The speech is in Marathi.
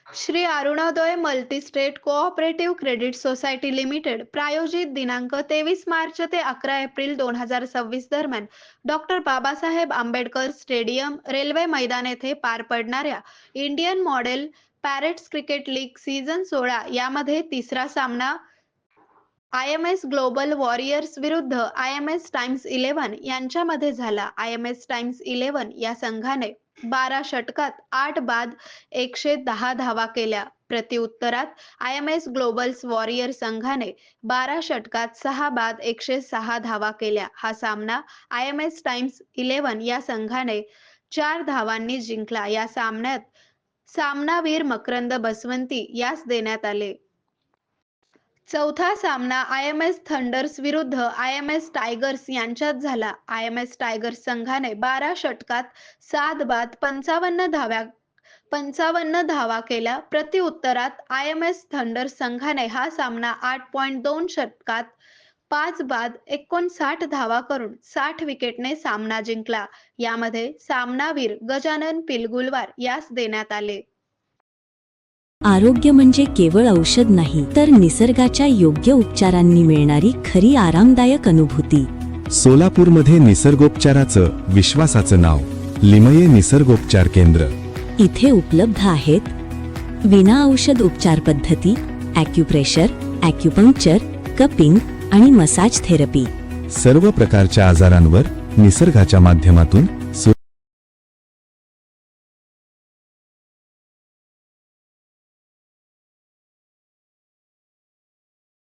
Shri Arunoday multistate cooperative credit society limited प्रायोजित दिनांक 23 मार्च ते 11 एप्रिल 2026 दरम्यान doctor Babasaheb Ambedkar stadium railway मैदान येथे पार पडणाऱ्या Indian model parents cricket league season 16 यामध्ये तिसरा सामना IMS ग्लोबल वॉरियर्स विरुद्ध IMS टाइम्स 11 यांच्यामध्ये झाला. IMS टाइम्स 11 या संघाने 12 षटकात 8 बाद 110 धावा केल्या. प्रत्युत्तरात IMS ग्लोबल्स वॉरियर संघाने 12 षटकात 6 बाद 106 धावा केल्या. हा सामना IMS टाइम्स 11 या संघाने 4 धावांनी जिंकला. या सामन्यात सामनावीर मकरंद बसवंती यास देण्यात आले. चौथा सामना IMS थंडर्स विरुद्ध IMS टायगर्स यांच्यात झाला. IMS टायगर्स संघाने 12 षटकात 7 बाद 55 धावा केल्या. प्रत्युत्तरात IMS थंडर्स संघाने हा सामना 8.2 षटकात 5 बाद 59 धावा करून 60 विकेटने सामना जिंकला. यामध्ये सामनावीर गजानन पिलगुलवार यास देण्यात आले. आरोग्य म्हणजे केवळ औषध नाही, तर निसर्गाच्या योग्य उपचारांनी मिळणारी खरी आरामदायक अनुभूती. सोलापूरमध्ये निसर्गोपचाराचं विश्वासाचं नाव लिमये निसर्गोपचार केंद्र. इथे उपलब्ध आहेत विना औषध उपचार पद्धती, ॲक्युप्रेशर, ॲक्युपंक्चर, कपिंग आणि मसाज थेरपी. सर्व प्रकारच्या आजारांवर निसर्गाच्या माध्यमातून